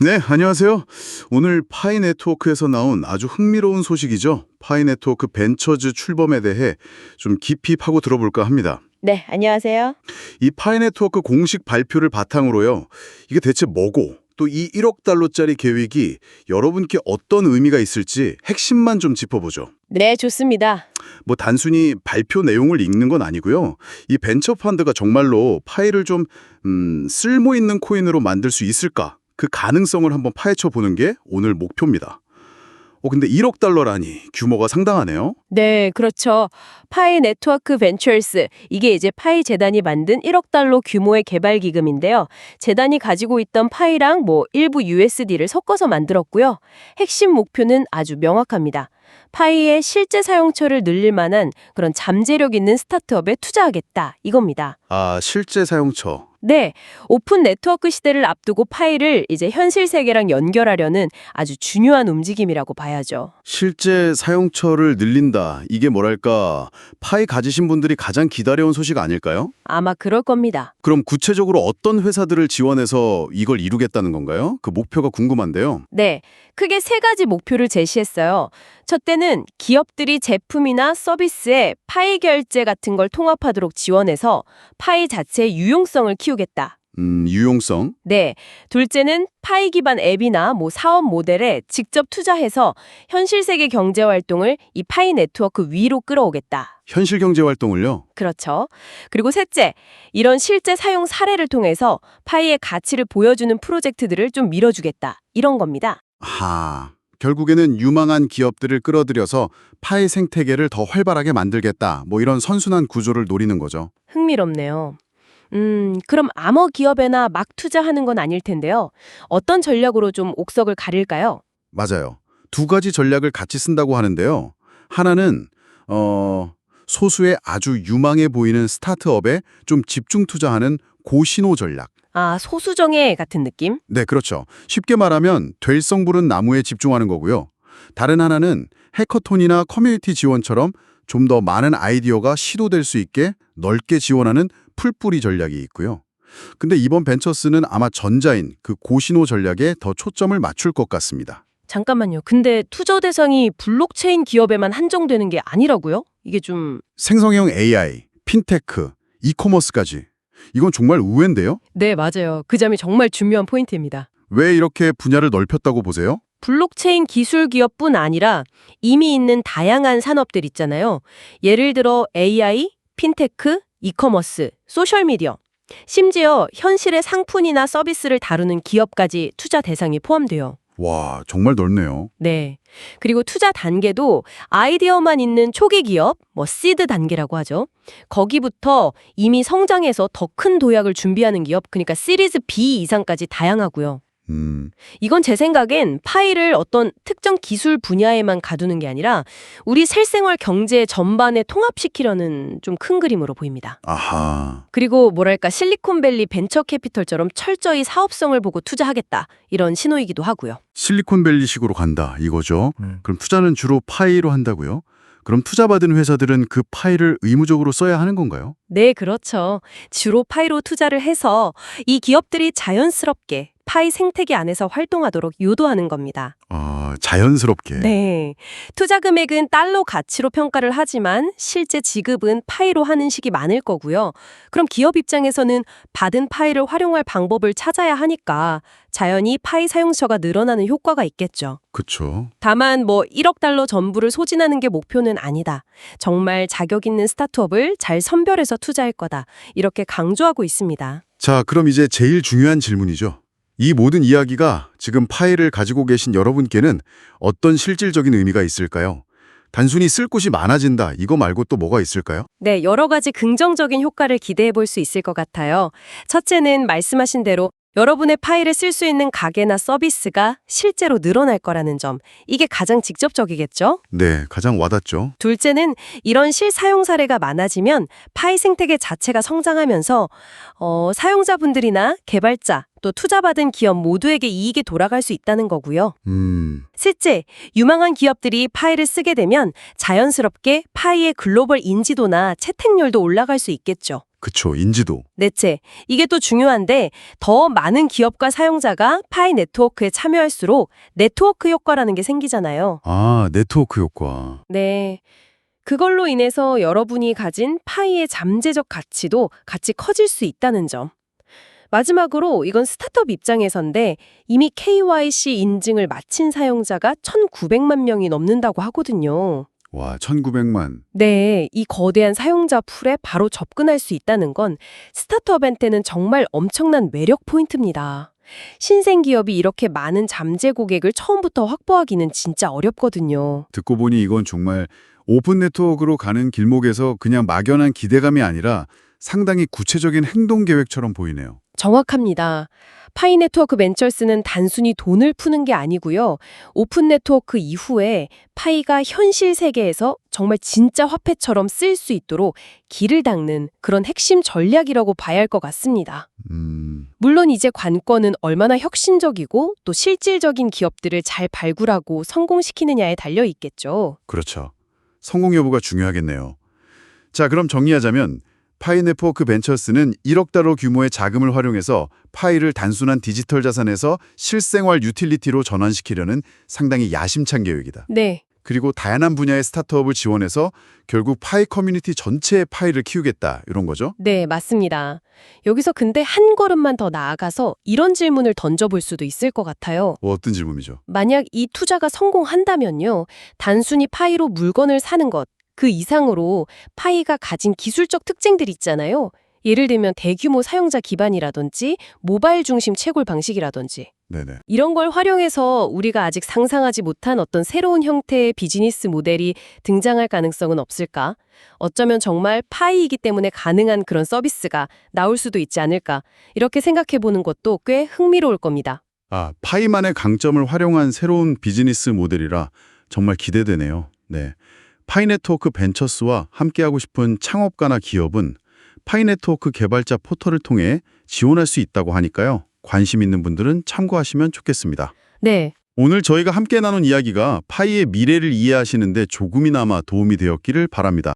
네, 안녕하세요. 오늘 파이 네트워크에서 나온 아주 흥미로운 소식이죠. 파이 네트워크 벤처즈 출범에 대해 좀 깊이 파고 들어볼까 합니다. 네, 안녕하세요. 이 파이 네트워크 공식 발표를 바탕으로요. 이게 대체 뭐고 또 이 1억 달러짜리 계획이 여러분께 어떤 의미가 있을지 핵심만 좀 짚어보죠. 네, 좋습니다. 뭐 단순히 발표 내용을 읽는 건 아니고요. 이 벤처 펀드가 정말로 파이를 좀 쓸모 있는 코인으로 만들 수 있을까? 그 가능성을 한번 파헤쳐 보는 게 오늘 목표입니다. 근데 1억 달러라니 규모가 상당하네요. 네, 그렇죠. 파이 네트워크 벤처스, 이게 이제 파이 재단이 만든 1억 달러 규모의 개발 기금인데요. 재단이 가지고 있던 파이랑 일부 USD를 섞어서 만들었고요. 핵심 목표는 아주 명확합니다. 파이의 실제 사용처를 늘릴 만한 그런 잠재력 있는 스타트업에 투자하겠다, 이겁니다. 아, 실제 사용처. 네, 오픈 네트워크 시대를 앞두고 파이를 이제 현실 세계랑 연결하려는 아주 중요한 움직임이라고 봐야죠. 실제 사용처를 늘린다. 이게 뭐랄까, 파이 가지신 분들이 가장 기다려온 소식 아닐까요? 아마 그럴 겁니다. 그럼 구체적으로 어떤 회사들을 지원해서 이걸 이루겠다는 건가요? 그 목표가 궁금한데요. 네, 크게 세 가지 목표를 제시했어요. 첫째는 기업들이 제품이나 서비스에 파이 결제 같은 걸 통합하도록 지원해서 파이 자체의 유용성을 키우겠다. 유용성. 네, 둘째는 파이 기반 앱이나 사업 모델에 직접 투자해서 현실 세계 경제 활동을 이 파이 네트워크 위로 끌어오겠다. 현실 경제 활동을요? 그렇죠. 그리고 셋째, 이런 실제 사용 사례를 통해서 파이의 가치를 보여주는 프로젝트들을 좀 밀어주겠다. 이런 겁니다. 결국에는 유망한 기업들을 끌어들여서 파이 생태계를 더 활발하게 만들겠다. 이런 선순환 구조를 노리는 거죠. 흥미롭네요. 그럼 암호 기업에나 막 투자하는 건 아닐 텐데요. 어떤 전략으로 좀 옥석을 가릴까요? 맞아요. 두 가지 전략을 같이 쓴다고 하는데요. 하나는 소수의 아주 유망해 보이는 스타트업에 좀 집중 투자하는 고신호 전략. 아, 소수정예 같은 느낌? 네, 그렇죠. 쉽게 말하면 될성 부른 나무에 집중하는 거고요. 다른 하나는 해커톤이나 커뮤니티 지원처럼 좀 더 많은 아이디어가 시도될 수 있게 넓게 지원하는 풀뿌리 전략이 있고요. 근데 이번 벤처스는 아마 전자인 그 고신호 전략에 더 초점을 맞출 것 같습니다. 잠깐만요. 근데 투자 대상이 블록체인 기업에만 한정되는 게 아니라고요? 이게 좀... 생성형 AI, 핀테크, 이커머스까지. 이건 정말 의외인데요? 네, 맞아요. 그 점이 정말 중요한 포인트입니다. 왜 이렇게 분야를 넓혔다고 보세요? 블록체인 기술 기업뿐 아니라 이미 있는 다양한 산업들 있잖아요. 예를 들어 AI, 핀테크, 이커머스, 소셜미디어, 심지어 현실의 상품이나 서비스를 다루는 기업까지 투자 대상이 포함돼요. 와, 정말 넓네요. 네. 그리고 투자 단계도 아이디어만 있는 초기 기업, 시드 단계라고 하죠. 거기부터 이미 성장해서 더 큰 도약을 준비하는 기업, 그러니까 시리즈 B 이상까지 다양하고요. 이건 제 생각엔 파이를 어떤 특정 기술 분야에만 가두는 게 아니라 우리 실생활 경제 전반에 통합시키려는 좀 큰 그림으로 보입니다. 아하. 그리고 실리콘밸리 벤처 캐피털처럼 철저히 사업성을 보고 투자하겠다. 이런 신호이기도 하고요. 실리콘밸리식으로 간다 이거죠. 그럼 투자는 주로 파이로 한다고요? 그럼 투자받은 회사들은 그 파이를 의무적으로 써야 하는 건가요? 네, 그렇죠. 주로 파이로 투자를 해서 이 기업들이 자연스럽게 파이 생태계 안에서 활동하도록 유도하는 겁니다. 자연스럽게. 네. 투자 금액은 달러 가치로 평가를 하지만 실제 지급은 파이로 하는 식이 많을 거고요. 그럼 기업 입장에서는 받은 파이를 활용할 방법을 찾아야 하니까 자연히 파이 사용처가 늘어나는 효과가 있겠죠. 그렇죠. 다만 1억 달러 전부를 소진하는 게 목표는 아니다. 정말 자격 있는 스타트업을 잘 선별해서 투자할 거다. 이렇게 강조하고 있습니다. 자, 그럼 이제 제일 중요한 질문이죠. 이 모든 이야기가 지금 파이를 가지고 계신 여러분께는 어떤 실질적인 의미가 있을까요? 단순히 쓸 곳이 많아진다, 이거 말고 또 뭐가 있을까요? 네, 여러 가지 긍정적인 효과를 기대해 볼 수 있을 것 같아요. 첫째는 말씀하신 대로 여러분의 파일을 쓸 수 있는 가게나 서비스가 실제로 늘어날 거라는 점. 이게 가장 직접적이겠죠? 네, 가장 와닿죠. 둘째는 이런 실사용 사례가 많아지면 파이 생태계 자체가 성장하면서 사용자분들이나 개발자, 또 투자받은 기업 모두에게 이익이 돌아갈 수 있다는 거고요. 셋째, 유망한 기업들이 파이를 쓰게 되면 자연스럽게 파이의 글로벌 인지도나 채택률도 올라갈 수 있겠죠. 그쵸, 인지도. 넷째, 이게 또 중요한데 더 많은 기업과 사용자가 파이 네트워크에 참여할수록 네트워크 효과라는 게 생기잖아요. 아, 네트워크 효과. 네. 그걸로 인해서 여러분이 가진 파이의 잠재적 가치도 같이 커질 수 있다는 점. 마지막으로 이건 스타트업 입장에서인데 이미 KYC 인증을 마친 사용자가 1,900만 명이 넘는다고 하거든요. 와, 1900만. 네, 이 거대한 사용자 풀에 바로 접근할 수 있다는 건 스타트업한테는 정말 엄청난 매력 포인트입니다. 신생 기업이 이렇게 많은 잠재 고객을 처음부터 확보하기는 진짜 어렵거든요. 듣고 보니 이건 정말 오픈 네트워크로 가는 길목에서 그냥 막연한 기대감이 아니라 상당히 구체적인 행동 계획처럼 보이네요. 정확합니다. 파이 네트워크 벤처스는 단순히 돈을 푸는 게 아니고요. 오픈 네트워크 이후에 파이가 현실 세계에서 정말 진짜 화폐처럼 쓸 수 있도록 길을 닦는 그런 핵심 전략이라고 봐야 할 것 같습니다. 물론 이제 관건은 얼마나 혁신적이고 또 실질적인 기업들을 잘 발굴하고 성공시키느냐에 달려 있겠죠. 그렇죠. 성공 여부가 중요하겠네요. 자, 그럼 정리하자면 파이 네트워크 벤처스는 1억 달러 규모의 자금을 활용해서 파이를 단순한 디지털 자산에서 실생활 유틸리티로 전환시키려는 상당히 야심찬 계획이다. 네. 그리고 다양한 분야의 스타트업을 지원해서 결국 파이 커뮤니티 전체의 파이를 키우겠다, 이런 거죠? 네, 맞습니다. 여기서 근데 한 걸음만 더 나아가서 이런 질문을 던져볼 수도 있을 것 같아요. 어떤 질문이죠? 만약 이 투자가 성공한다면요. 단순히 파이로 물건을 사는 것, 그 이상으로 파이가 가진 기술적 특징들 있잖아요. 예를 들면 대규모 사용자 기반이라든지 모바일 중심 채굴 방식이라든지 네네. 이런 걸 활용해서 우리가 아직 상상하지 못한 어떤 새로운 형태의 비즈니스 모델이 등장할 가능성은 없을까? 어쩌면 정말 파이이기 때문에 가능한 그런 서비스가 나올 수도 있지 않을까? 이렇게 생각해보는 것도 꽤 흥미로울 겁니다. 아, 파이만의 강점을 활용한 새로운 비즈니스 모델이라 정말 기대되네요. 네. 파이 네트워크 벤처스와 함께하고 싶은 창업가나 기업은 파이 네트워크 개발자 포털을 통해 지원할 수 있다고 하니까요. 관심 있는 분들은 참고하시면 좋겠습니다. 네. 오늘 저희가 함께 나눈 이야기가 파이의 미래를 이해하시는데 조금이나마 도움이 되었기를 바랍니다.